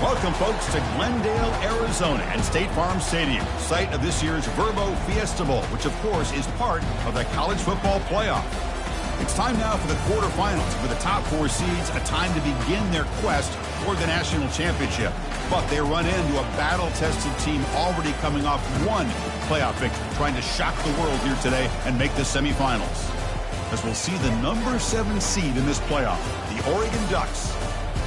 Welcome, folks, to Glendale, Arizona and State Farm Stadium, site of this year's Verbo Fiesta Bowl, which, of course, is part of the college football playoff. It's time now for the quarterfinals, for the top four seeds, a time to begin their quest for the national championship. But they run into a battle-tested team already coming off one playoff victory, trying to shock the world here today and make the semifinals. As we'll see the number 7 seed in this playoff, the Oregon Ducks,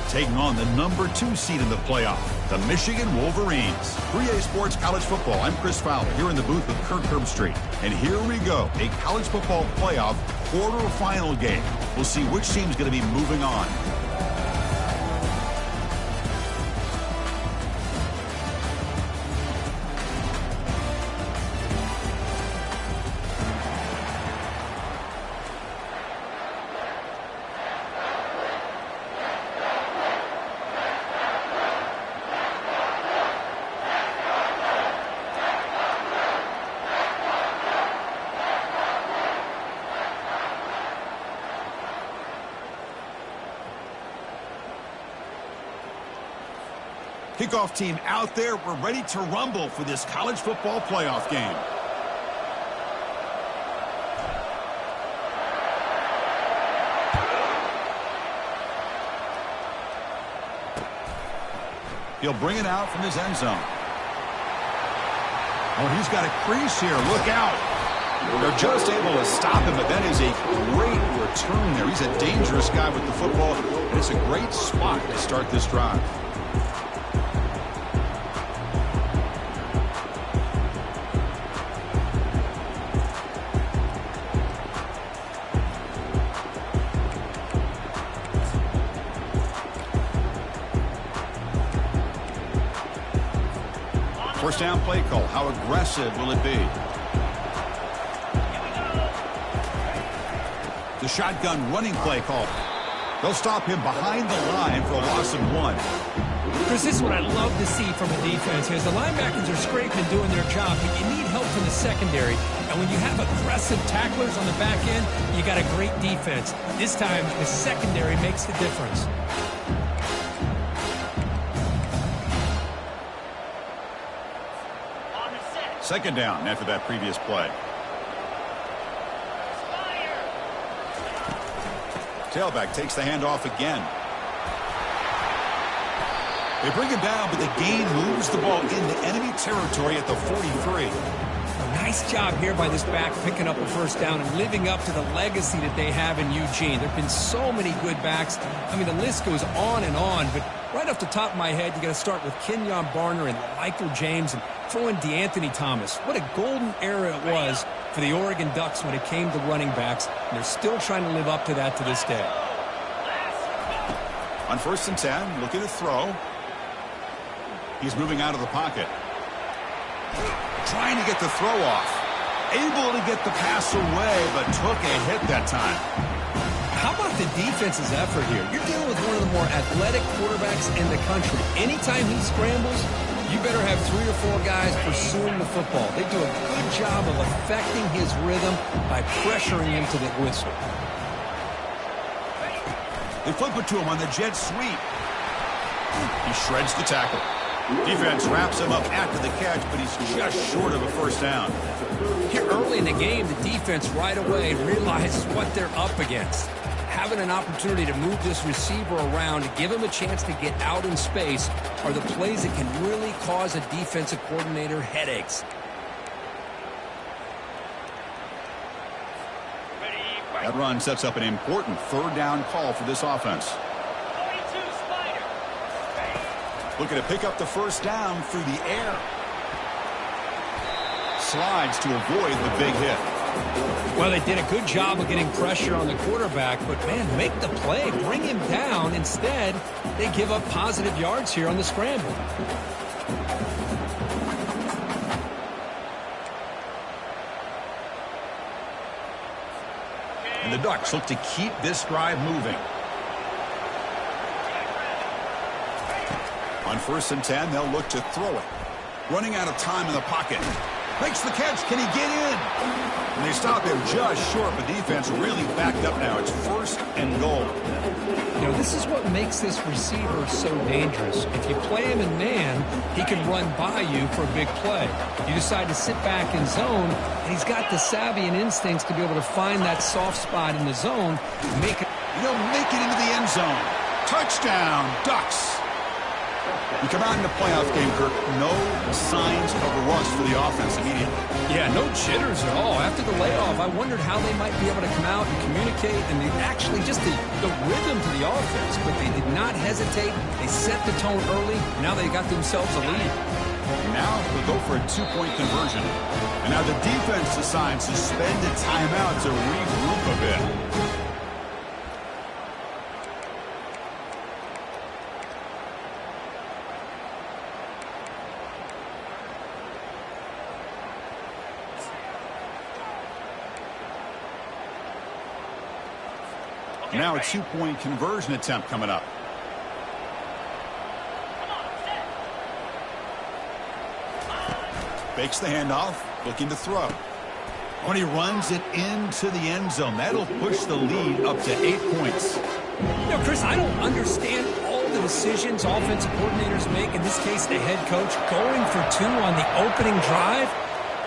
taking on the number 2 seed in the playoff, the Michigan Wolverines. 3A Sports College Football. I'm Chris Fowler here in the booth with Kirk Herbstreit. And here we go, a college football playoff quarterfinal game. We'll see which team's going to be moving on. Kickoff team out there. We're ready to rumble for this college football playoff game. He'll bring it out from his end zone. Oh, he's got a crease here. Look out. They're just able to stop him, but that is a great return there. He's a dangerous guy with the football, and it's a great spot to start this drive. First down play call. How aggressive will it be? The shotgun running play call. They'll stop him behind the line for a loss of 1. Chris, this is what I love to see from a defense. As the linebackers are scraping, doing their job, but you need help from the secondary. And when you have aggressive tacklers on the back end, you got a great defense. This time, the secondary makes the difference. Second down after that previous play. Tailback takes the handoff again. They bring him down, but the gain moves the ball into enemy territory at the 43. A nice job here by this back, picking up a first down and living up to the legacy that they have in Eugene. There have been so many good backs. I mean, the list goes on, but right off the top of my head, you got to start with Kenyon Barner and Michael James and throw in DeAnthony Thomas. What a golden era it was for the Oregon Ducks when it came to running backs, and they're still trying to live up to that to this day. On 1st and 10, looking to throw. He's moving out of the pocket. Trying to get the throw off. Able to get the pass away, but took a hit that time. How about the defense's effort here? You're dealing with one of the more athletic quarterbacks in the country. Anytime he scrambles, you better have 3 or 4 guys pursuing the football. They do a good job of affecting his rhythm by pressuring him to the whistle. They flip it to him on the jet sweep. He shreds the tackle. Defense wraps him up after the catch, but he's just short of a first down. Here early in the game, the defense right away realizes what they're up against. Having an opportunity to move this receiver around to give him a chance to get out in space are the plays that can really cause a defensive coordinator headaches. That run sets up an important 3rd down call for this offense. Looking to pick up the first down through the air. Slides to avoid the big hit. Well, they did a good job of getting pressure on the quarterback, but, man, make the play. Bring him down. Instead, they give up positive yards here on the scramble. And the Ducks look to keep this drive moving. On 1st and 10, they'll look to throw it. Running out of time in the pocket. Makes the catch. Can he get in? And they stop him just short. The defense really backed up now. It's 1st and goal. You know, this is what makes this receiver so dangerous. If you play him in man, he can run by you for a big play. You decide to sit back in zone, and he's got the savvy and instincts to be able to find that soft spot in the zone, make it. He'll make it into the end zone. Touchdown, Ducks. You come out in the playoff game, Kirk, no signs of a rust for the offense immediately. Yeah, no jitters at all. After the layoff, I wondered how they might be able to come out and communicate, and actually just the rhythm to the offense. But they did not hesitate. They set the tone early. Now they got themselves a lead. Now we'll go for a two-point conversion. And now the defense decides to spend a timeout to regroup a bit. Now a two-point conversion attempt coming up. Fakes the handoff, looking to throw. When he runs it into the end zone, that'll push the lead up to 8 points. You know, Chris, I don't understand all the decisions offensive coordinators make, in this case the head coach, going for two on the opening drive.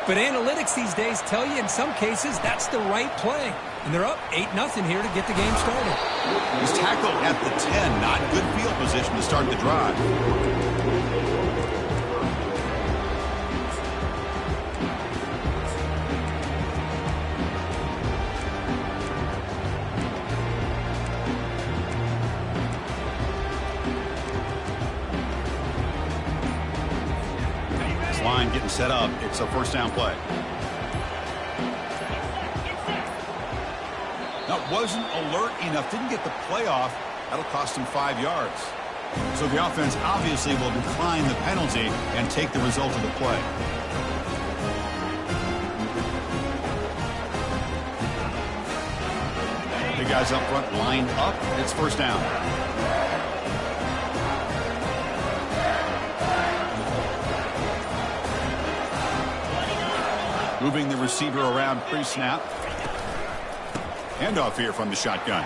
But analytics these days tell you in some cases that's the right play. And they're up 8-0 here to get the game started. He's tackled at the 10. Not good field position to start the drive. This line getting set up. It's a first down play. Wasn't alert enough, didn't get the play off. That'll cost him 5 yards. So the offense obviously will decline the penalty and take the result of the play. The guys up front line up. It's first down. Moving the receiver around pre-snap. Handoff here from the shotgun.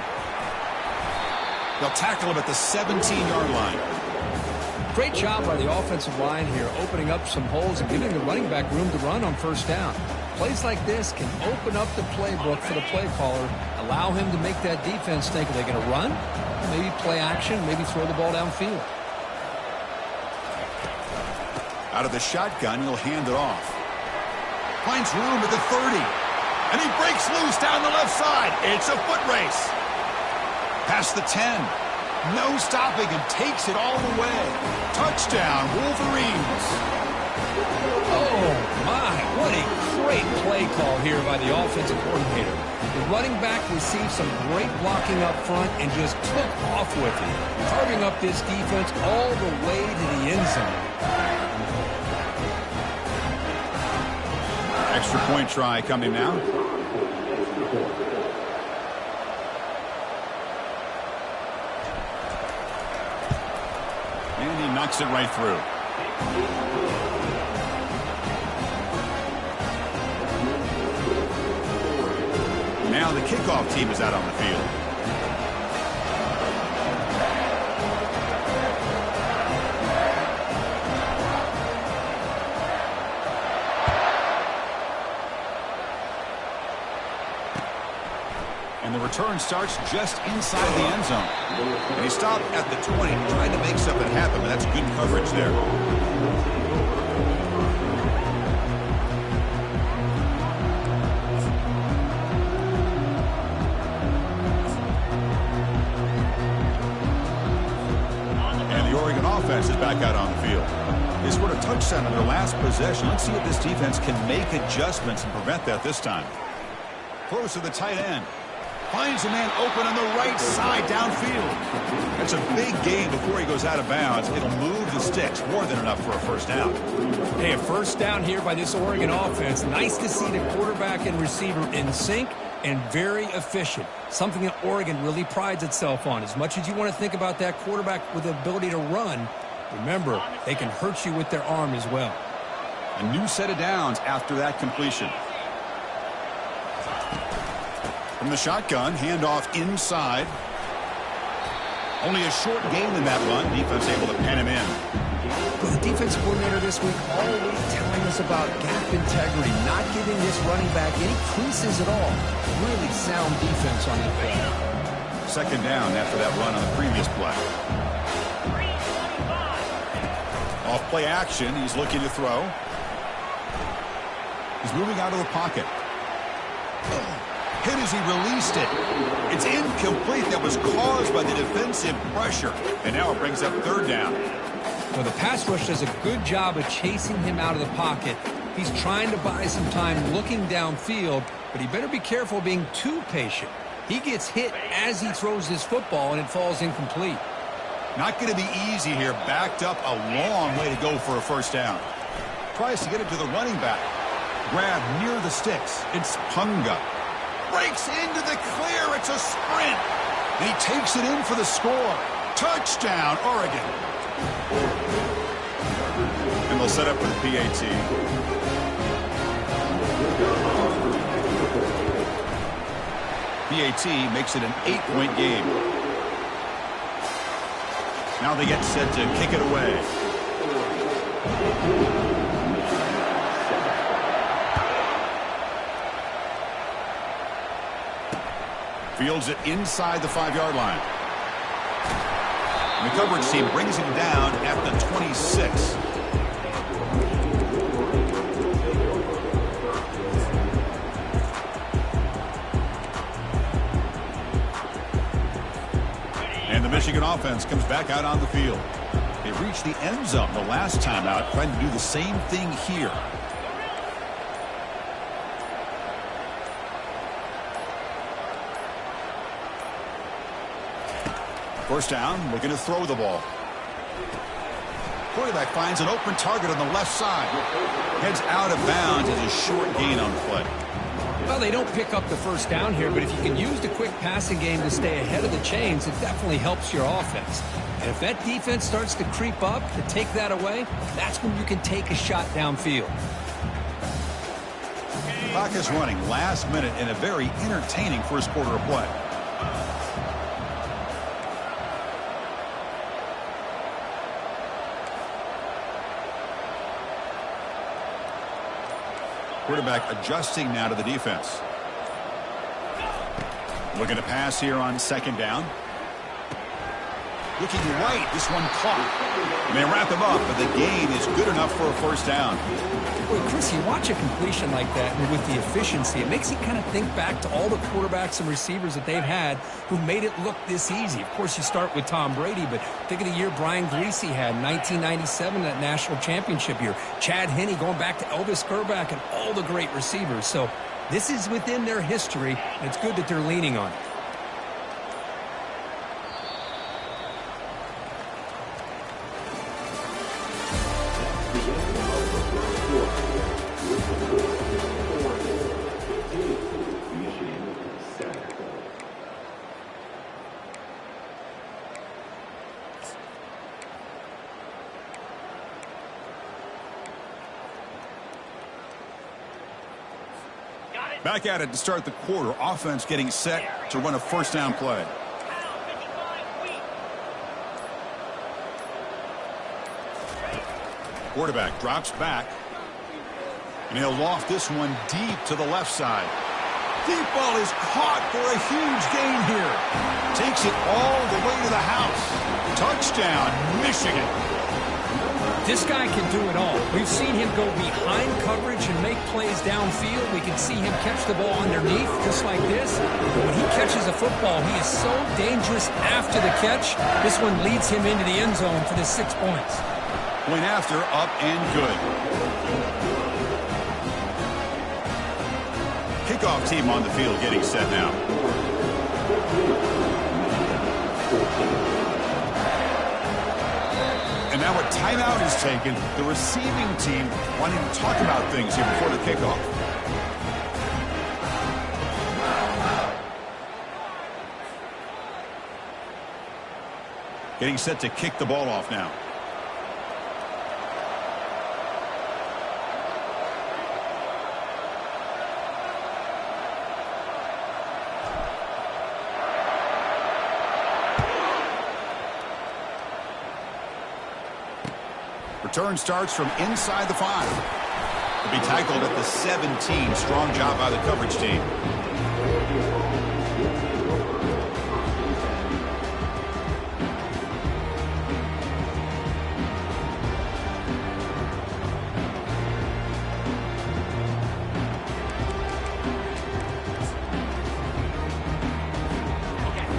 They'll tackle him at the 17-yard line. Great job by the offensive line here, opening up some holes and giving the running back room to run on first down. Plays like this can open up the playbook for the play caller, allow him to make that defense think, are they going to run? Maybe play action, maybe throw the ball downfield. Out of the shotgun, he'll hand it off. Finds room at the 30. And he breaks loose down the left side. It's a foot race. Past the 10. No stopping and takes it all the way. Touchdown, Wolverines. Oh, my. What a great play call here by the offensive coordinator. The running back received some great blocking up front and just took off with it, carving up this defense all the way to the end zone. Extra point try coming now. And he knocks it right through. Now the kickoff team is out on the field. And the return starts just inside the end zone. And he stopped at the 20, trying to make something happen, but that's good coverage there. And the Oregon offense is back out on the field. They scored a touchdown on their last possession. Let's see if this defense can make adjustments and prevent that this time. Close to the tight end. Finds a man open on the right side downfield. That's a big gain before he goes out of bounds. It'll move the sticks, more than enough for a first down. Hey, a first down here by this Oregon offense. Nice to see the quarterback and receiver in sync and very efficient. Something that Oregon really prides itself on. As much as you want to think about that quarterback with the ability to run, remember, they can hurt you with their arm as well. A new set of downs after that completion. From the shotgun, handoff inside. Only a short gain in that run. Defense able to pen him in. Well, the defense coordinator this week all week telling us about gap integrity, not giving this running back any creases at all. Really sound defense on that play. Second down after that run on the previous play. Off play action, he's looking to throw. He's moving out of the pocket. Hit as he released it. It's incomplete. That was caused by the defensive pressure. And now it brings up third down. Well, the pass rush does a good job of chasing him out of the pocket. He's trying to buy some time looking downfield, but he better be careful being too patient. He gets hit as he throws this football, and it falls incomplete. Not going to be easy here. Backed up a long way to go for a first down. Tries to get it to the running back. Grab near the sticks. It's Punga. Breaks into the clear. It's a sprint. And he takes it in for the score. Touchdown, Oregon. And they'll set up for the PAT. PAT makes it an 8-point game. Now they get set to kick it away. Fields it inside the 5-yard line. And the coverage team brings him down at the 26. And the Michigan offense comes back out on the field. They reached the end zone the last time out, trying to do the same thing here. First down, looking to throw the ball. Quarterback finds an open target on the left side. Heads out of bounds as a short gain on the play. Well, they don't pick up the first down here, but if you can use the quick passing game to stay ahead of the chains, it definitely helps your offense. And if that defense starts to creep up to take that away, that's when you can take a shot downfield. Clock is running last minute in a very entertaining first quarter of play. Quarterback adjusting now to the defense. Looking to pass here on second down. Looking right, this one caught. And they wrap him up, but the gain is good enough for a first down. Well, Chris, you watch a completion like that, and with the efficiency, it makes you kind of think back to all the quarterbacks and receivers that they've had who made it look this easy. Of course, you start with Tom Brady, but think of the year Brian Greasy had in 1997, that national championship year. Chad Henne going back to Elvis Grbac and all the great receivers. So this is within their history, and it's good that they're leaning on it. Back at it to start the quarter. Offense getting set to run a first down play. Quarterback drops back. And he'll loft this one deep to the left side. Deep ball is caught for a huge gain here. Takes it all the way to the house. Touchdown, Michigan. This guy can do it all. We've seen him go behind coverage and make plays downfield. We can see him catch the ball underneath, just like this. But when he catches a football, he is so dangerous after the catch. This one leads him into the end zone for the 6 points. Point after, up and good. Kickoff team on the field getting set now. And now a timeout is taken. The receiving team wanting to talk about things here before the kickoff. Getting set to kick the ball off now. Return starts from inside the 5. He'll be tackled at the 17. Strong job by the coverage team.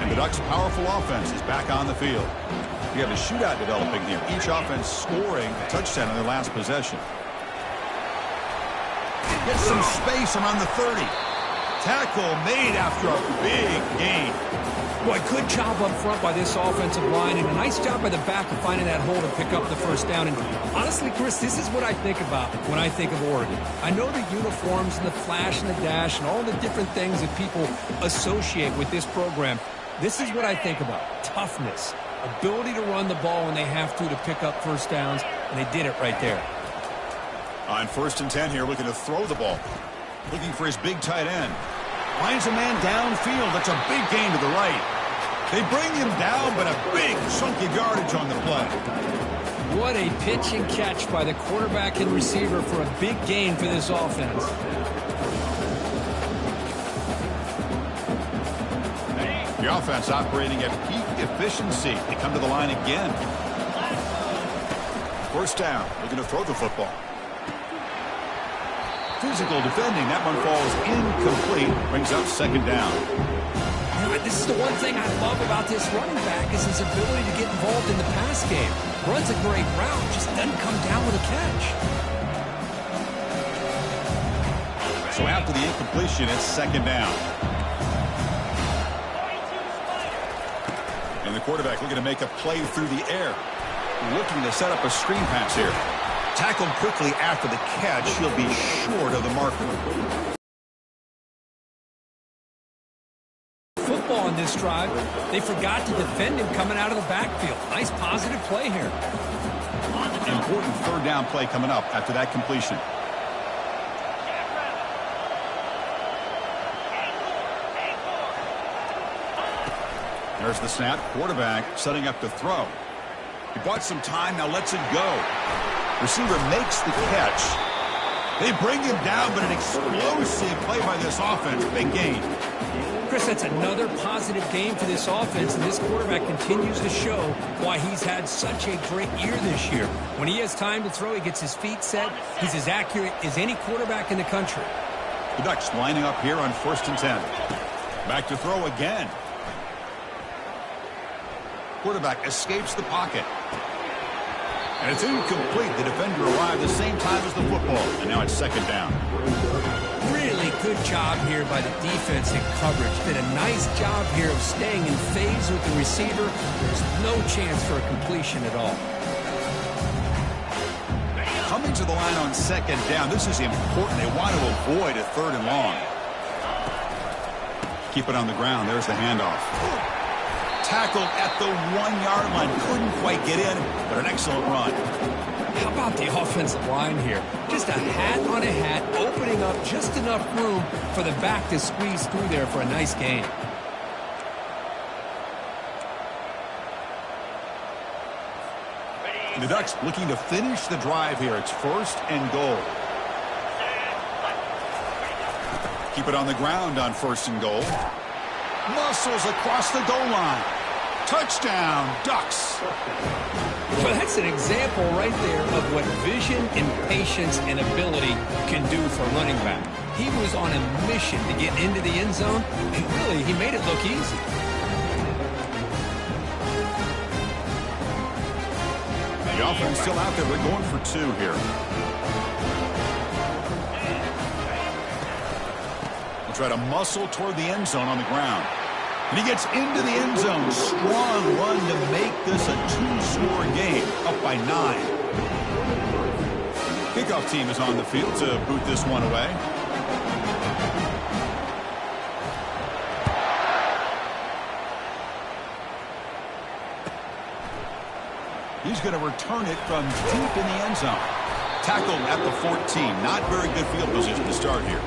And the Ducks' powerful offense is back on the field. We have a shootout developing here. Each offense scoring a touchdown in their last possession. Gets some space around the 30. Tackle made after a big gain. Boy, good job up front by this offensive line, and a nice job by the back of finding that hole to pick up the first down. And honestly, Chris, this is what I think about when I think of Oregon. I know the uniforms and the flash and the dash and all the different things that people associate with this program. This is what I think about. Toughness. Ability to run the ball when they have to pick up first downs, and they did it right there. On 1st and 10 here, looking to throw the ball. Looking for his big tight end. Finds a man downfield. That's a big gain to the right. They bring him down, but a big chunky yardage on the play. What a pitch and catch by the quarterback and receiver for a big gain for this offense. The offense operating at peak efficiency. They come to the line again. First down, looking to throw the football. Physical defending. That one falls incomplete. Brings up 2nd down. This is the one thing I love about this running back is his ability to get involved in the pass game. Runs a great route, just doesn't come down with a catch. So after the incompletion, it's 2nd down. And the quarterback looking to make a play through the air. Looking to set up a screen pass here. Tackled quickly after the catch. He'll be short of the marker. Football on this drive. They forgot to defend him coming out of the backfield. Nice positive play here. Important 3rd down play coming up after that completion. There's the snap. Quarterback setting up to throw. He bought some time. Now lets it go. Receiver makes the catch. They bring him down, but an explosive play by this offense. Big gain. Chris, that's another positive game for this offense, and this quarterback continues to show why he's had such a great year this year. When he has time to throw, he gets his feet set. He's as accurate as any quarterback in the country. The Ducks lining up here on 1st and 10. Back to throw again. Quarterback escapes the pocket. And it's incomplete. The defender arrived the same time as the football. And now it's 2nd down. Really good job here by the defense in coverage. Did a nice job here of staying in phase with the receiver. There's no chance for a completion at all. Coming to the line on 2nd down. This is important. They want to avoid a 3rd and long. Keep it on the ground. There's the handoff. Tackled at the 1-yard line. Couldn't quite get in, but an excellent run. How about the offensive line here? Just a hat on a hat, opening up just enough room for the back to squeeze through there for a nice gain. The Ducks looking to finish the drive here. It's 1st and goal. Keep it on the ground on 1st and goal. Muscles across the goal line. Touchdown, Ducks. Well, that's an example right there of what vision and patience and ability can do for a running back. He was on a mission to get into the end zone, and really, he made it look easy. The offense still out there. We're going for 2 here. We'll try to muscle toward the end zone on the ground. And he gets into the end zone. Strong run to make this a 2-score game. Up by 9. Kickoff team is on the field to boot this one away. He's going to return it from deep in the end zone. Tackled at the 14. Not very good field position to start here.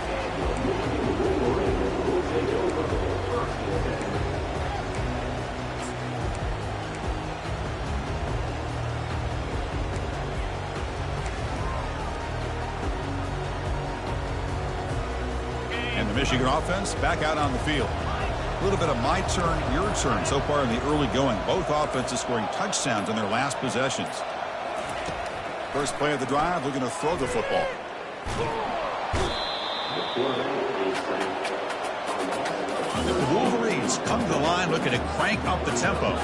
The Michigan offense back out on the field. A little bit of my turn, your turn so far in the early going. Both offenses scoring touchdowns on their last possessions. First play of the drive, looking to throw the football. The Wolverines come to the line looking to crank up the tempo.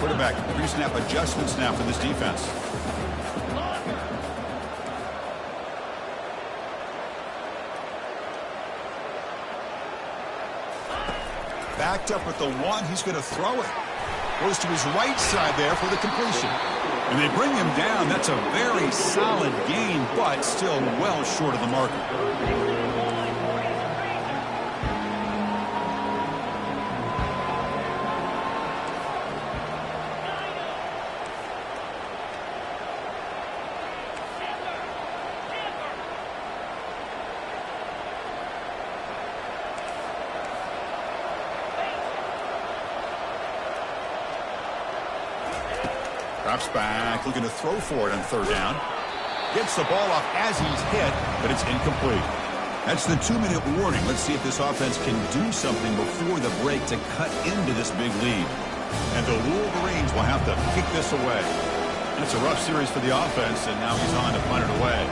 Quarterback pre-snap adjustment snap for this defense. Backed up at the 1. He's going to throw it. Goes to his right side there for the completion. And they bring him down. That's a very solid gain, but still well short of the marker. Drops back, looking to throw for it on third down. Gets the ball off as he's hit, but it's incomplete. That's the 2-minute warning. Let's see if this offense can do something before the break to cut into this big lead. And the Wolverines will have to kick this away. It's a rough series for the offense, and now he's on to punt it away.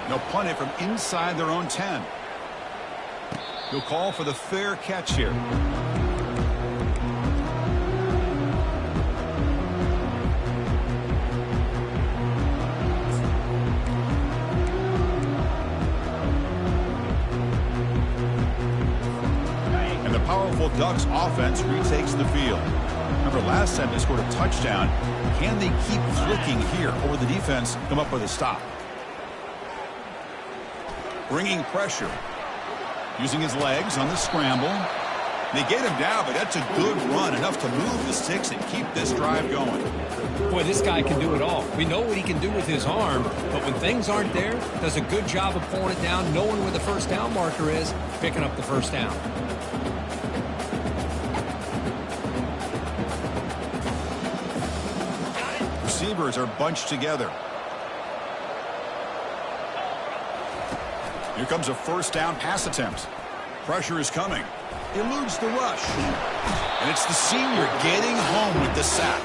They'll punt it from inside their own 10. He'll call for the fair catch here. And the powerful Ducks offense retakes the field. Remember, last time they scored a touchdown. Can they keep flicking here, or will the defense come up with a stop? Bringing pressure. Using his legs on the scramble. They get him down, but that's a good run. Enough to move the sticks and keep this drive going. Boy, this guy can do it all. We know what he can do with his arm, but when things aren't there, does a good job of pulling it down, knowing where the first down marker is, picking up the first down. Receivers are bunched together. Here comes a first down pass attempt. Pressure is coming. Eludes the rush. And it's the senior getting home with the sack.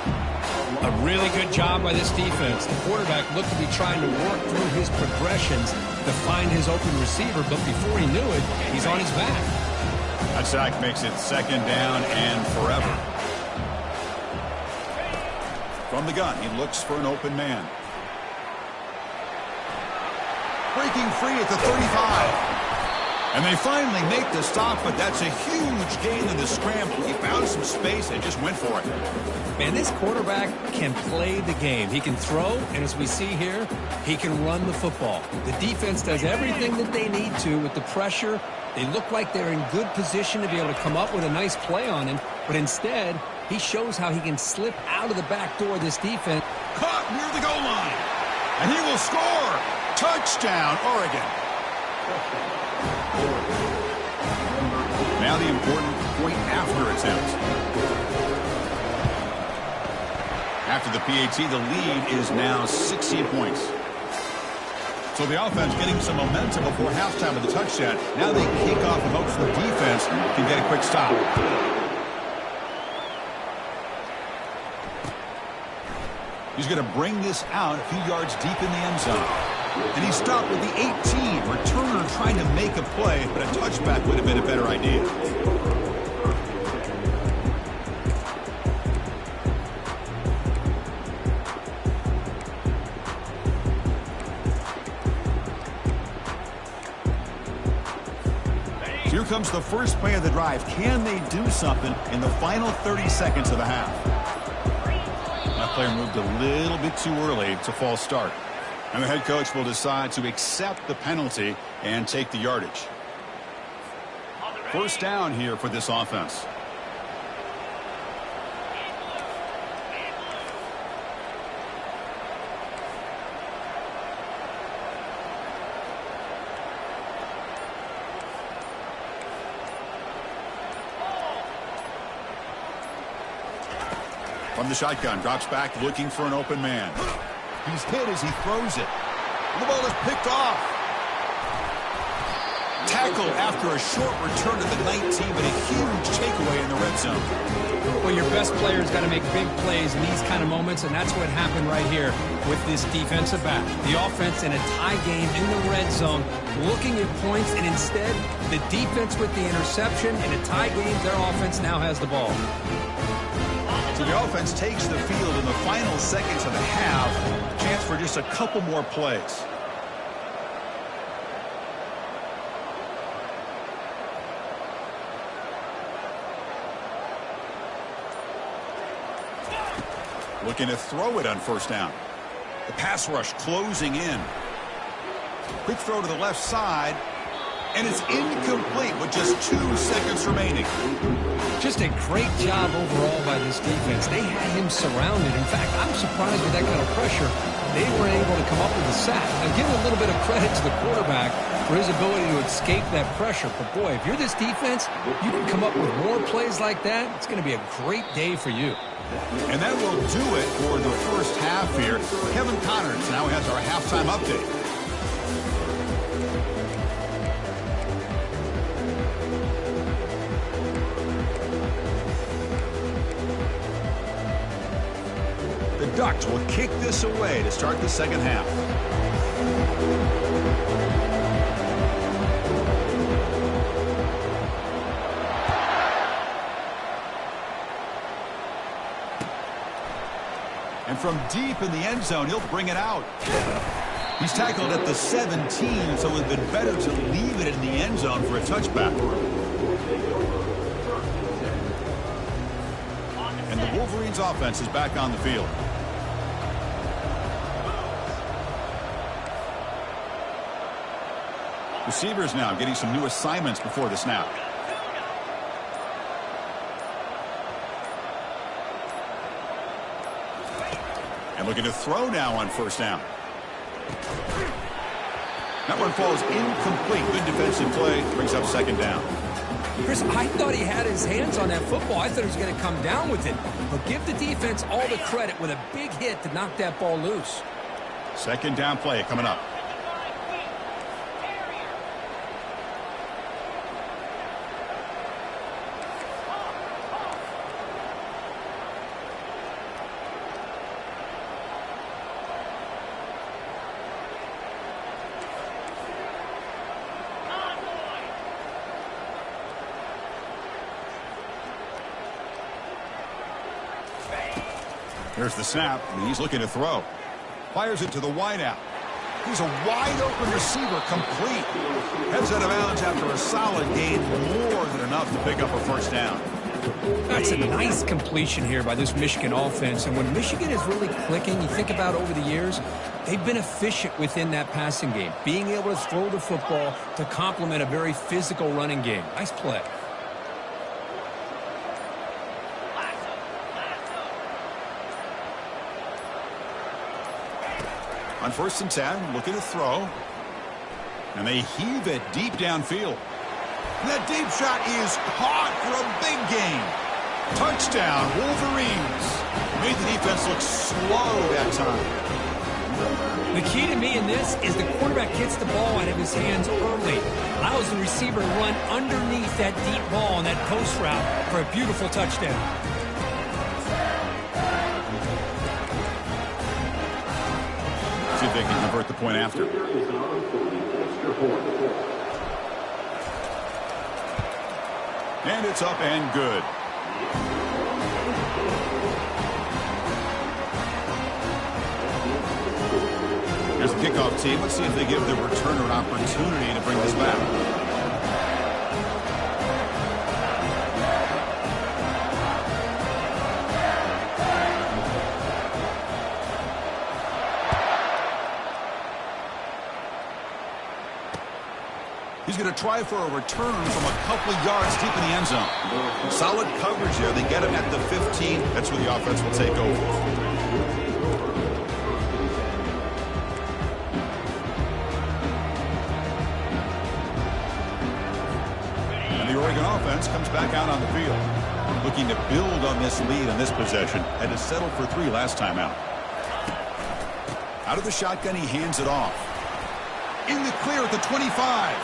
A really good job by this defense. The quarterback looked to be trying to work through his progressions to find his open receiver, but before he knew it, he's on his back. That sack makes it second down and forever. From the gun, he looks for an open man. Breaking free at the 35. And they finally make the stop, but that's a huge gain in the scramble. He found some space and just went for it. Man, this quarterback can play the game. He can throw, and as we see here, he can run the football. The defense does everything that they need to with the pressure. They look like they're in good position to be able to come up with a nice play on him, but instead, he shows how he can slip out of the back door of this defense. Caught near the goal line, and he will score. Touchdown, Oregon. Now the important point after attempt. After the PAT, the lead is now 16 points. So the offense getting some momentum before halftime with the touchdown. Now they kick off in hopes the defense can get a quick stop. He's going to bring this out a few yards deep in the end zone. And he stopped with the 18. Returner trying to make a play, but a touchback would have been a better idea. Here comes the first play of the drive. Can they do something in the final 30 seconds of the half? That player moved a little bit too early. It's a false start. And the head coach will decide to accept the penalty and take the yardage. First down here for this offense. From the shotgun, drops back looking for an open man. He's hit as he throws it. The ball is picked off. Tackle after a short return to the 19, but a huge takeaway in the red zone. Well, your best player's got to make big plays in these kind of moments, and that's what happened right here with this defensive back. The offense in a tie game in the red zone, looking at points, and instead, the defense with the interception. In a tie game, their offense now has the ball. So the offense takes the field in the final seconds of the half. Chance for just a couple more plays. Looking to throw it on first down. The pass rush closing in. Quick throw to the left side. And it's incomplete with just 2 seconds remaining. Just a great job overall by this defense. They had him surrounded. In fact, I'm surprised with that kind of pressure. They weren't able to come up with a sack. Now, give a little bit of credit to the quarterback for his ability to escape that pressure. But, boy, if you're this defense, you can come up with more plays like that. It's going to be a great day for you. And that will do it for the first half here. Kevin Connors now has our halftime update. The Ducks will kick this away to start the second half. And from deep in the end zone, he'll bring it out. He's tackled at the 17, so it would have been better to leave it in the end zone for a touchback. And the Wolverines' offense is back on the field. Receivers now getting some new assignments before the snap. And looking to throw now on first down. That one falls incomplete. Good defensive play. Brings up second down. Chris, I thought he had his hands on that football. I thought he was going to come down with it. But give the defense all the credit with a big hit to knock that ball loose. Second down play coming up. Here's the snap, and he's looking to throw. Fires it to the wideout. He's a wide-open receiver, complete. Heads out of bounds after a solid gain, more than enough to pick up a first down. That's a nice completion here by this Michigan offense. And when Michigan is really clicking, you think about over the years, they've been efficient within that passing game, being able to throw the football to complement a very physical running game. Nice play. On 1st and 10, looking to throw. And they heave it deep downfield. And that deep shot is caught for a big gain. Touchdown, Wolverines. Made the defense look slow that time. The key to me in this is the quarterback gets the ball out of his hands early. Allows the receiver to run underneath that deep ball on that post route for a beautiful touchdown. See if they can convert the point after. And it's up and good. Here's the kickoff team. Let's see if they give the returner an opportunity to bring this back. He's going to try for a return from a couple of yards deep in the end zone. Solid coverage there. They get him at the 15. That's where the offense will take over. And the Oregon offense comes back out on the field. Looking to build on this lead in this possession. Had to settle for 3 last time out. Out of the shotgun, he hands it off. In the clear at the 25.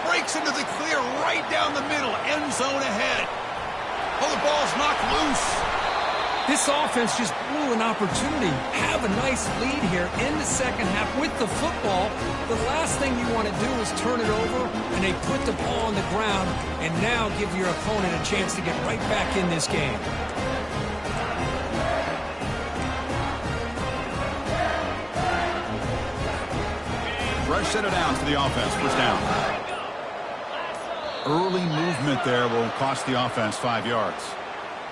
Breaks into the clear right down the middle. End zone ahead. Oh, the ball's knocked loose. This offense just blew an opportunity. Have a nice lead here in the second half with the football. The last thing you want to do is turn it over, and they put the ball on the ground and now give your opponent a chance to get right back in this game. Fresh set of downs for the offense. First down. Early movement there will cost the offense 5 yards.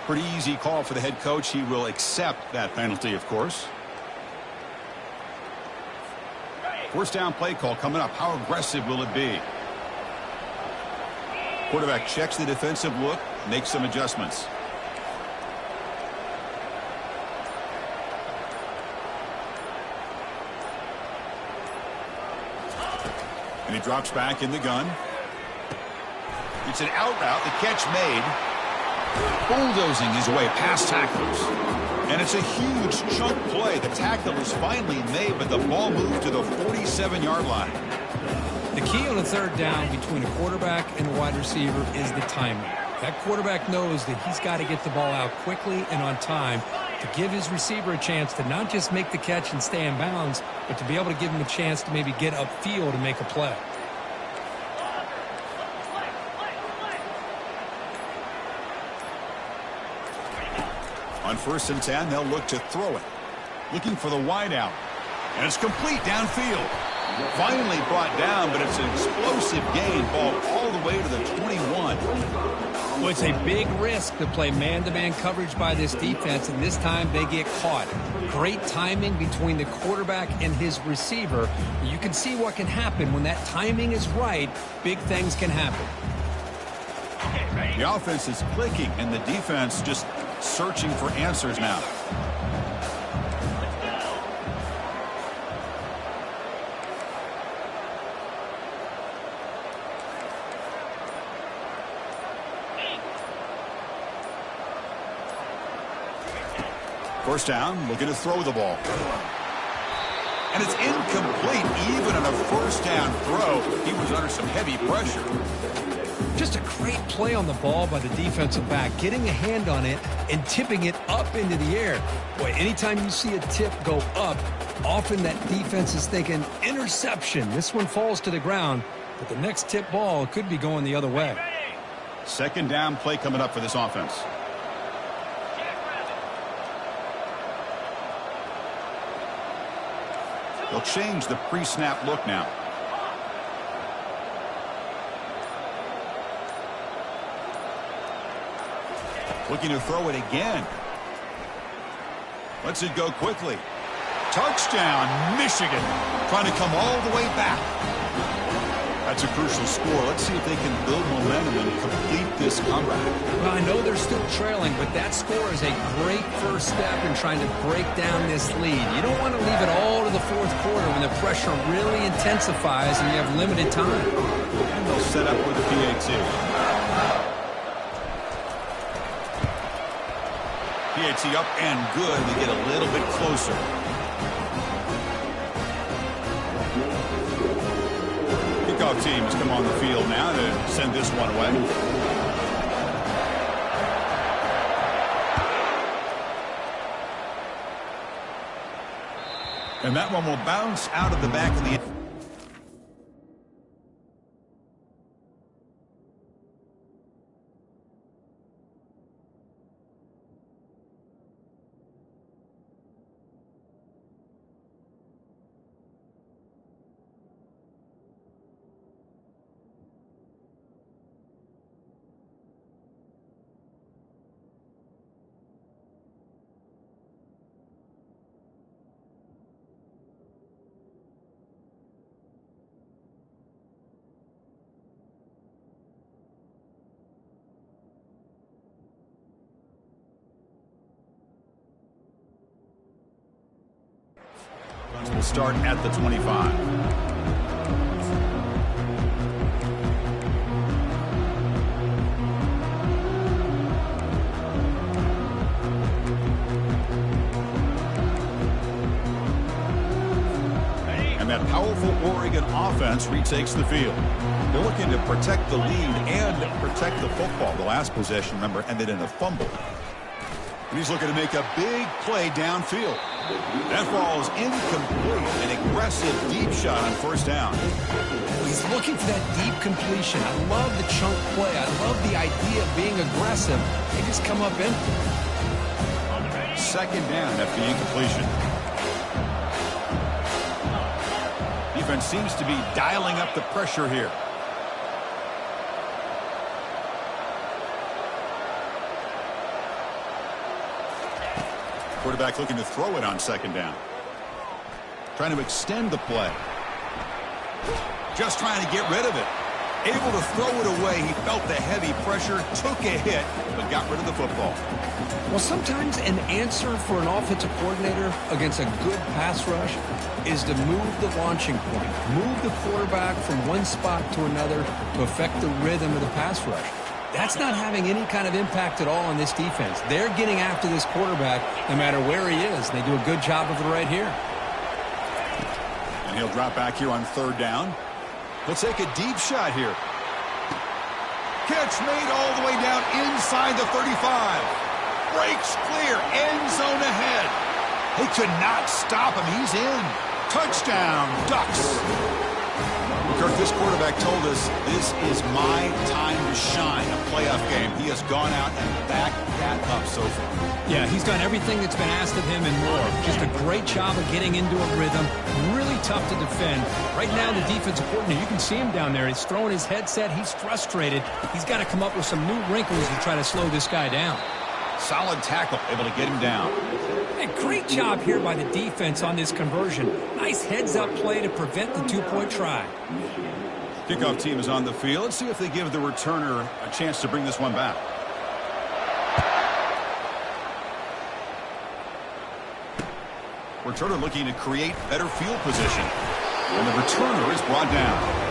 Pretty easy call for the head coach. He will accept that penalty, of course. First down play call coming up. How aggressive will it be? Quarterback checks the defensive look, makes some adjustments. And he drops back in the gun. It's an out route. The catch made. Bulldozing his way past tacklers. And it's a huge chunk play. The tackle is finally made, but the ball moved to the 47-yard line. The key on a third down between a quarterback and a wide receiver is the timing. That quarterback knows that he's got to get the ball out quickly and on time to give his receiver a chance to not just make the catch and stay in bounds, but to be able to give him a chance to maybe get upfield and make a play. On 1st and 10, they'll look to throw it. Looking for the wide out. And it's complete downfield. Finally brought down, but it's an explosive gain. Ball all the way to the 21. Well, it's a big risk to play man-to-man coverage by this defense, and this time they get caught. Great timing between the quarterback and his receiver. You can see what can happen when that timing is right. Big things can happen. The offense is clicking, and the defense just searching for answers now. First down, looking to throw the ball. And it's incomplete. Even on a first down throw, he was under some heavy pressure. Just a great play on the ball by the defensive back, getting a hand on it and tipping it up into the air. Boy, anytime you see a tip go up, often that defense is thinking interception. This one falls to the ground, but the next tip ball could be going the other way. Second down play coming up for this offense. They'll change the pre-snap look now. Looking to throw it again. Lets it go quickly. Touchdown, Michigan. Trying to come all the way back. That's a crucial score. Let's see if they can build momentum and complete this comeback. Well, I know they're still trailing, but that score is a great first step in trying to break down this lead. You don't want to leave it all to the fourth quarter when the pressure really intensifies and you have limited time. And they'll set up with the PAT. PAT up and good. They get a little bit closer. Kickoff team has come on the field now to send this one away. And that one will bounce out of the back of the... Will start at the 25. careful Oregon offense retakes the field. They're looking to protect the lead and protect the football. The last possession, remember, ended in a fumble. And he's looking to make a big play downfield. That ball is incomplete. An aggressive deep shot on first down. He's looking for that deep completion. I love the chunk play. I love the idea of being aggressive. They just come up empty. Second down after the incompletion. Defense seems to be dialing up the pressure here. Quarterback looking to throw it on second down. Trying to extend the play. Just trying to get rid of it. Able to throw it away. He felt the heavy pressure, took a hit, but got rid of the football. Well, sometimes an answer for an offensive coordinator against a good pass rush is to move the launching point. Move the quarterback from one spot to another to affect the rhythm of the pass rush. That's not having any kind of impact at all on this defense. They're getting after this quarterback no matter where he is. They do a good job of it right here. And he'll drop back here on third down. He'll take a deep shot here. Catch made all the way down inside the 35. Breaks clear. End zone ahead. They could not stop him. He's in. Touchdown, Ducks. Kirk, this quarterback told us this is my time to shine, a playoff game. He has gone out and backed that up so far. Yeah, he's done everything that's been asked of him and more. Just a great job of getting into a rhythm. Really tough to defend. Right now, the defensive coordinator, you can see him down there. He's throwing his headset. He's frustrated. He's got to come up with some new wrinkles to try to slow this guy down. Solid tackle, able to get him down. Hey, great job here by the defense on this conversion. Nice heads-up play to prevent the two-point try. Kickoff team is on the field. Let's see if they give the returner a chance to bring this one back. Returner looking to create better field position. And the returner is brought down.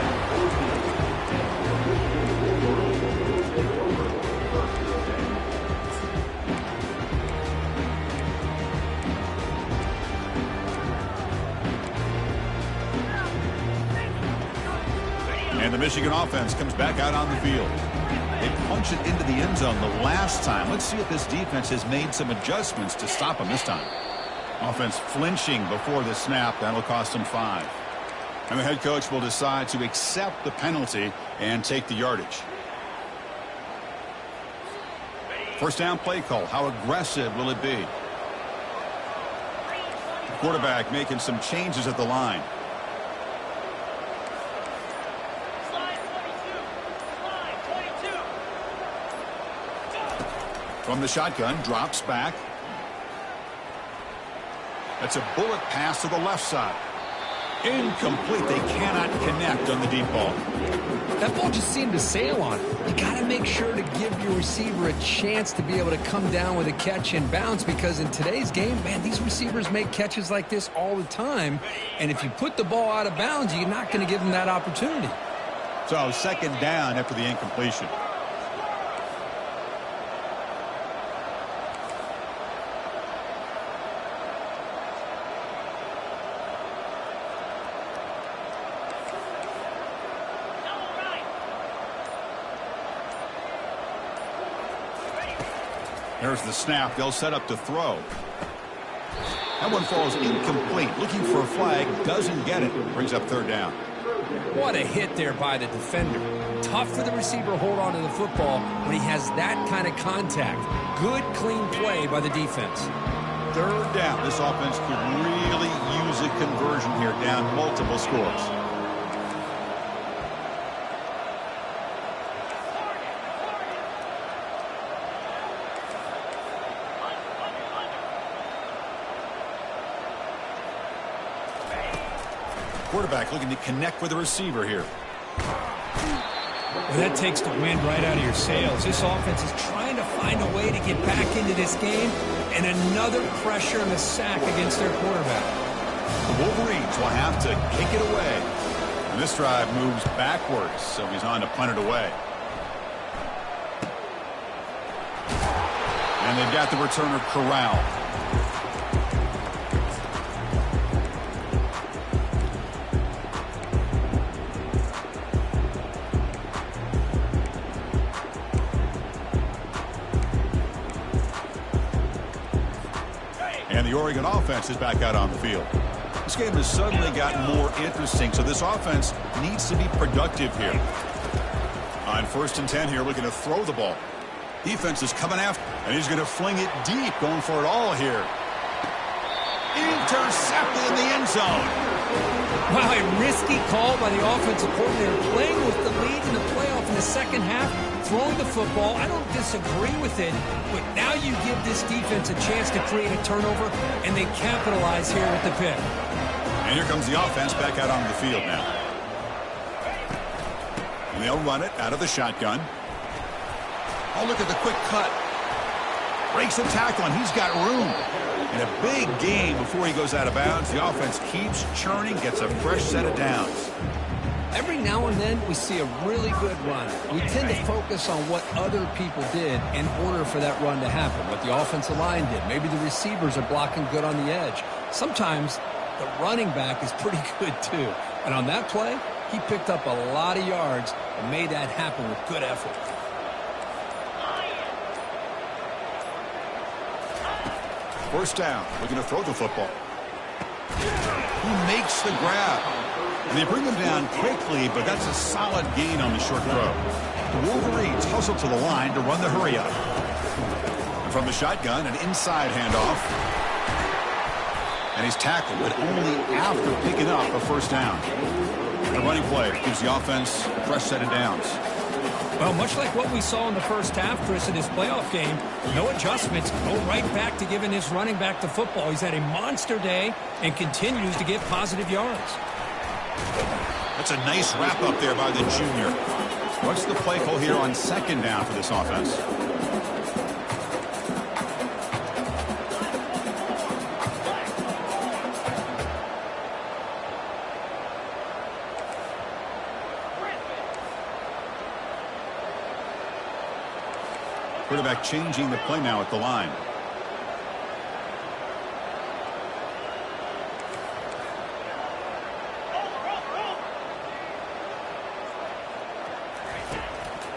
And the Michigan offense comes back out on the field. They punch it into the end zone the last time. Let's see if this defense has made some adjustments to stop them this time. Offense flinching before the snap. That'll cost them 5. And the head coach will decide to accept the penalty and take the yardage. First down play call. How aggressive will it be? The quarterback making some changes at the line. From the shotgun, drops back. That's a bullet pass to the left side. Incomplete. They cannot connect on the deep ball. That ball just seemed to sail on it. You got to make sure to give your receiver a chance to be able to come down with a catch and bounce, because in today's game, man, these receivers make catches like this all the time. And if you put the ball out of bounds, you're not going to give them that opportunity. So second down after the incompletion. There's the snap. They'll set up to throw. That one falls incomplete. Looking for a flag. Doesn't get it. Brings up third down. What a hit there by the defender. Tough for the receiver to hold on to the football when he has that kind of contact. Good, clean play by the defense. Third down. This offense could really use a conversion here, down multiple scores. Quarterback looking to connect with the receiver here. Well, that takes the wind right out of your sails. This offense is trying to find a way to get back into this game, and another pressure and a sack against their quarterback. The Wolverines will have to kick it away. And this drive moves backwards, so he's on to punt it away. And they've got the returner corralled. And the Oregon offense is back out on the field. This game has suddenly gotten more interesting, so this offense needs to be productive here. On 1st and 10 here, looking to throw the ball. Defense is coming after, and he's going to fling it deep, going for it all here. Intercepted in the end zone. Wow, a risky call by the offensive coordinator, playing with the lead in the playoff in the second half, throwing the football. I don't disagree with it, but now you give this defense a chance to create a turnover, and they capitalize here with the pick. And here comes the offense back out on the field now. And they'll run it out of the shotgun. Oh, look at the quick cut. Breaks a tackle, and he's got room. And a big game before he goes out of bounds. The offense keeps churning, gets a fresh set of downs. Every now and then we see a really good run. We tend to focus on what other people did in order for that run to happen, what the offensive line did. Maybe the receivers are blocking good on the edge. Sometimes the running back is pretty good too. And on that play, he picked up a lot of yards and made that happen with good effort. First down, looking to throw the football. He makes the grab. And they bring him down quickly, but that's a solid gain on the short throw. The Wolverines hustle to the line to run the hurry up. And from the shotgun, an inside handoff. And he's tackled, but only after picking up a first down. The running play gives the offense a fresh set of downs. Well, much like what we saw in the first half, Chris, in his playoff game, no adjustments, go right back to giving his running back the football. He's had a monster day and continues to get positive yards. That's a nice wrap up there by the junior. What's the play call here on 2nd down for this offense? Quarterback changing the play now at the line.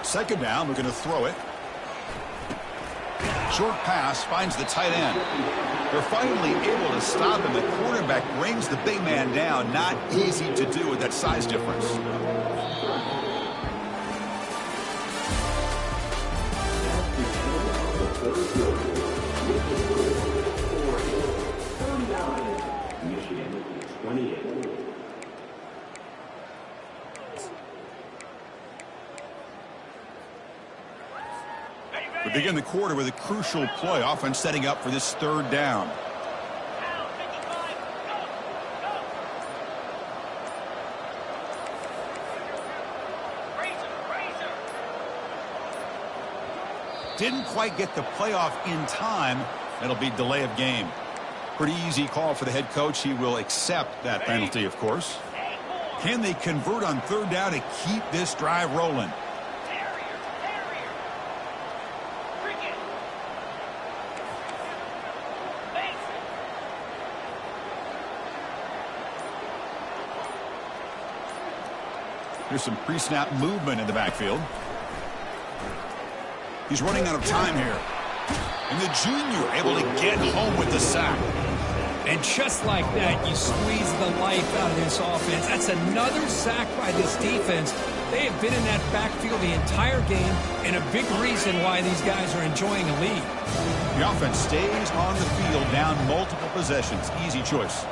Second down, we're going to throw it. Short pass finds the tight end. They're finally able to stop him. The quarterback brings the big man down. Not easy to do with that size difference. We begin the quarter with a crucial play. Offense setting up for this 3rd down. Didn't quite get the playoff in time. It'll be delay of game. Pretty easy call for the head coach. He will accept that penalty, of course. Can they convert on 3rd down to keep this drive rolling? There's some pre-snap movement in the backfield. He's running out of time here. And the junior able to get home with the sack. And just like that, you squeeze the life out of this offense. That's another sack by this defense. They have been in that backfield the entire game, and a big reason why these guys are enjoying a lead. The offense stays on the field, down multiple possessions. Easy choice.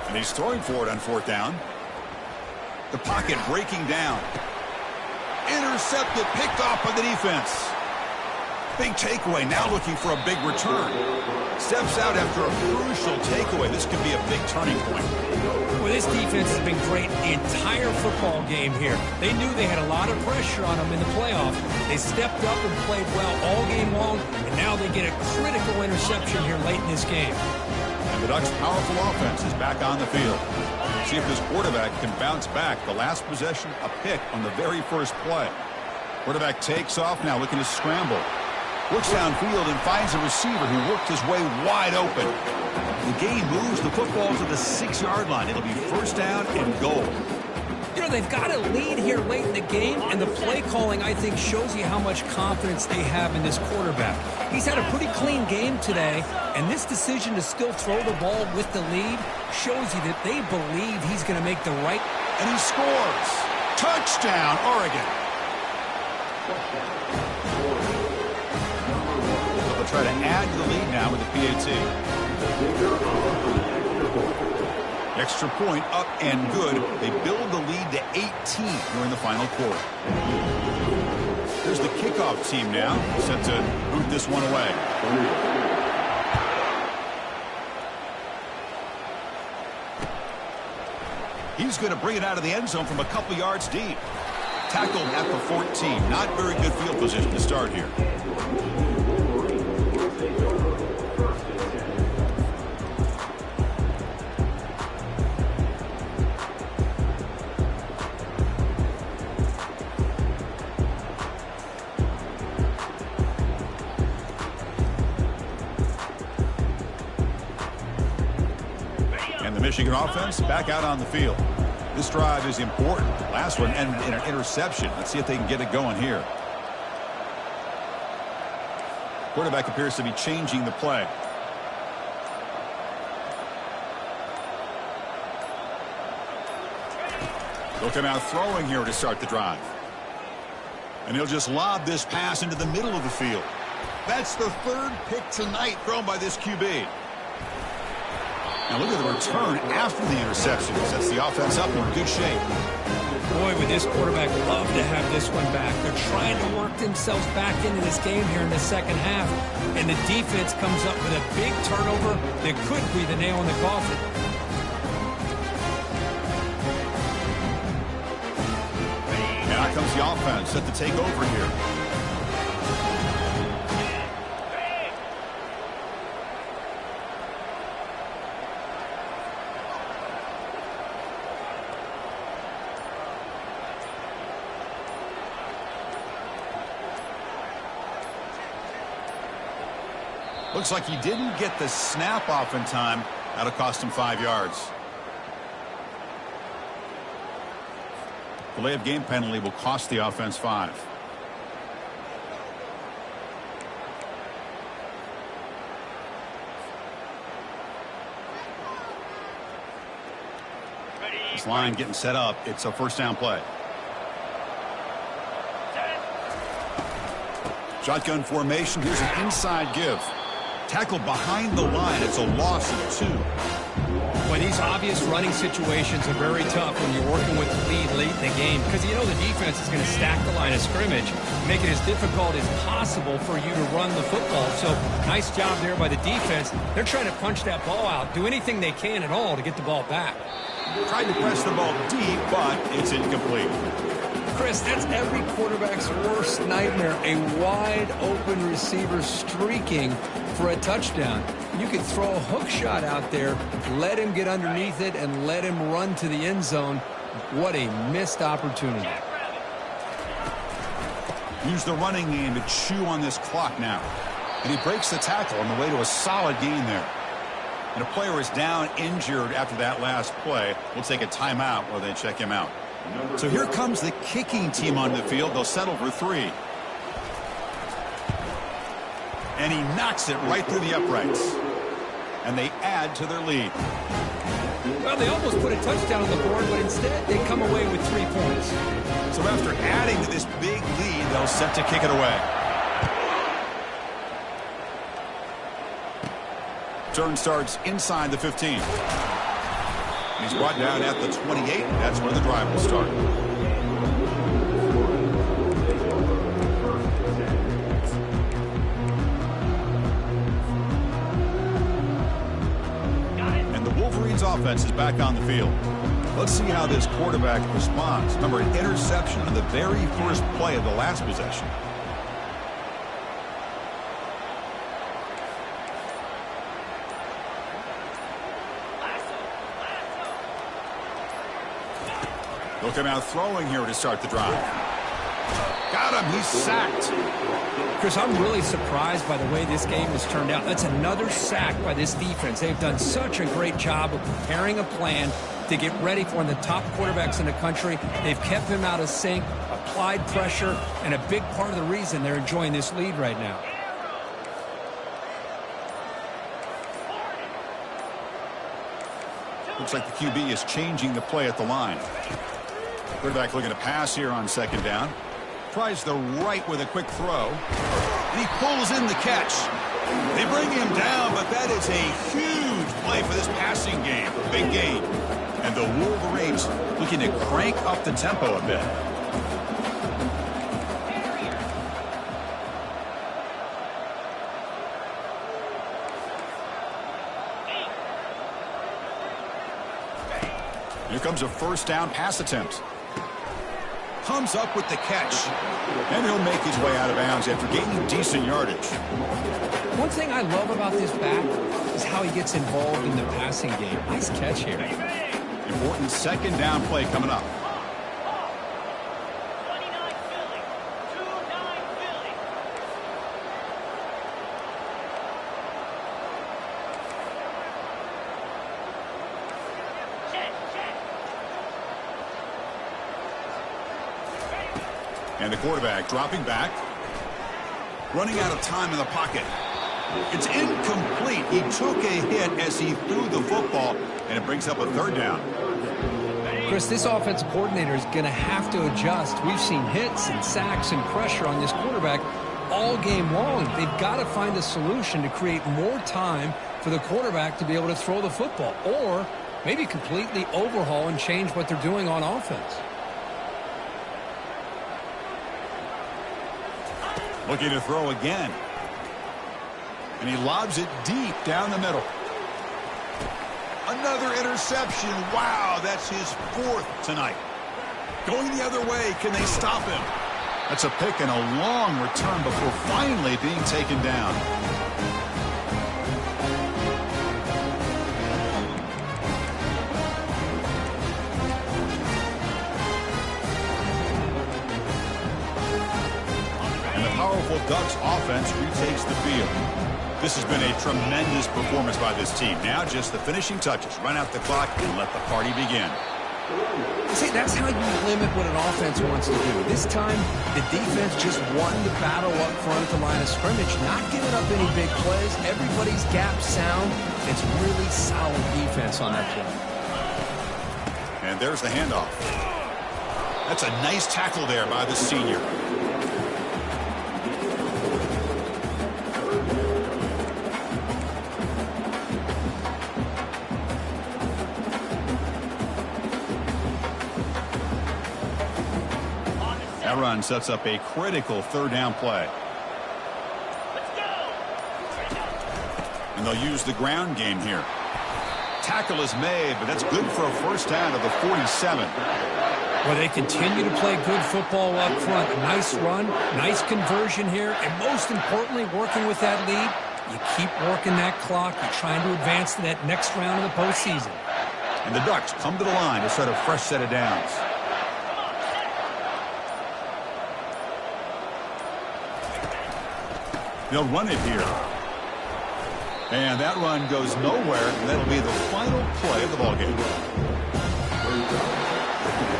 And he's throwing for it on 4th down. The pocket breaking down. Intercepted, picked off by the defense. Big takeaway, now looking for a big return. Steps out after a crucial takeaway. This could be a big turning point. Well, this defense has been great the entire football game here. They knew they had a lot of pressure on them in the playoff. They stepped up and played well all game long, and now they get a critical interception here late in this game. And the Ducks' powerful offense is back on the field. See if this quarterback can bounce back. The last possession, a pick on the very first play. Quarterback takes off now, looking to scramble. Looks downfield and finds a receiver who worked his way wide open. The game moves the football to the 6-yard line. It'll be first down and goal. You know, they've got a lead here late in the game, and the play calling, I think, shows you how much confidence they have in this quarterback. He's had a pretty clean game today, and this decision to still throw the ball with the lead shows you that they believe he's going to make the right. And he scores. Touchdown, Oregon. They'll try to add to the lead now with the PAT. Extra point up and good. They build the lead to 18 during the final quarter. Here's the kickoff team now, set to boot this one away. He's going to bring it out of the end zone from a couple yards deep. Tackled at the 14. Not very good field position to start here. Michigan offense back out on the field. This drive is important. Last one ended in an interception. Let's see if they can get it going here. Quarterback appears to be changing the play. They'll come out throwing here to start the drive. And he'll just lob this pass into the middle of the field. That's the third pick tonight thrown by this QB. Now look at the return after the interception. Sets the offense up in good shape. Boy, would this quarterback love to have this one back. They're trying to work themselves back into this game here in the second half. And the defense comes up with a big turnover that could be the nail in the coffin. And out comes the offense set to take over here. Looks like he didn't get the snap off in time. That'll cost him 5 yards. Delay of game penalty will cost the offense 5. This line getting set up. It's a first down play. Shotgun formation. Here's an inside give. Tackled behind the line. It's a loss of 2. Well, these obvious running situations are very tough when you're working with the lead late in the game because you know the defense is going to stack the line of scrimmage, make it as difficult as possible for you to run the football. So nice job there by the defense. They're trying to punch that ball out, do anything they can at all to get the ball back. Tried to press the ball deep, but it's incomplete. Chris, that's every quarterback's worst nightmare, a wide-open receiver streaking for a touchdown. You could throw a hook shot out there, let him get underneath it, and let him run to the end zone. What a missed opportunity. Use the running game to chew on this clock now. And he breaks the tackle on the way to a solid gain there. And a player is down injured after that last play. We'll take a timeout while they check him out. So here comes the kicking team on the field. They'll settle for 3. And he knocks it right through the uprights. And they add to their lead. Well, they almost put a touchdown on the board, but instead they come away with 3 points. So after adding to this big lead, they'll set to kick it away. Turn starts inside the 15. He's brought down at the 28. That's where the drive will start. And the Wolverines offense is back on the field. Let's see how this quarterback responds. Remember, an interception on the very first play of the last possession. They'll come out throwing here to start the drive. Got him. He's sacked. Chris, I'm really surprised by the way this game has turned out. That's another sack by this defense. They've done such a great job of preparing a plan to get ready for one of the top quarterbacks in the country. They've kept him out of sync, applied pressure, and a big part of the reason they're enjoying this lead right now. Looks like the QB is changing the play at the line. Quarterback looking to pass here on second down. Tries the right with a quick throw. And he pulls in the catch. They bring him down, but that is a huge play for this passing game. Big gain. And the Wolverines looking to crank up the tempo a bit. Here comes a first down pass attempt. Comes up with the catch. And he'll make his way out of bounds after gaining decent yardage. One thing I love about this back is how he gets involved in the passing game. Nice catch here. Important second down play coming up. And the quarterback dropping back. Running out of time in the pocket. It's incomplete. He took a hit as he threw the football, and it brings up a third down. Chris, this offensive coordinator is going to have to adjust. We've seen hits and sacks and pressure on this quarterback all game long. They've got to find a solution to create more time for the quarterback to be able to throw the football, or maybe completely overhaul and change what they're doing on offense. Looking to throw again. And he lobs it deep down the middle. Another interception. Wow, that's his fourth tonight. Going the other way. Can they stop him? That's a pick and a long return before finally being taken down. Powerful Ducks offense retakes the field. This has been a tremendous performance by this team. Now just the finishing touches. Run out the clock and let the party begin. See, that's how you limit what an offense wants to do. This time, the defense just won the battle up front at the line of scrimmage, not giving up any big plays. Everybody's gap sound. It's really solid defense on that play. And there's the handoff. That's a nice tackle there by the senior. That run sets up a critical third down play. And they'll use the ground game here. Tackle is made, but that's good for a first down to the 47. Well, they continue to play good football up front. Nice run, nice conversion here, and most importantly, working with that lead, you keep working that clock. You're trying to advance to that next round of the postseason. And the Ducks come to the line to set a fresh set of downs. They'll run it here. And that run goes nowhere. That'll be the final play of the ballgame.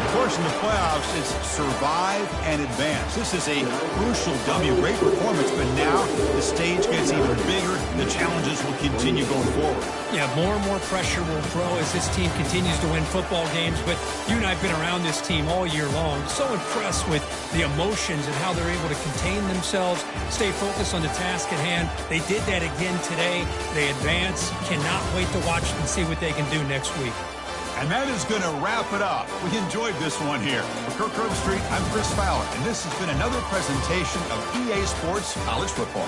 Of course, in the playoffs, it's survive and advance. This is a crucial W. Great performance, but now the stage gets even bigger. The challenges will continue going forward. Yeah, more and more pressure will grow as this team continues to win football games. But you and I have been around this team all year long. So impressed with the emotions and how they're able to contain themselves, stay focused on the task at hand. They did that again today. They advance. Cannot wait to watch and see what they can do next week. And that is going to wrap it up. We enjoyed this one here. For Kirk Herbstreit, I'm Chris Fowler, and this has been another presentation of EA Sports College Football.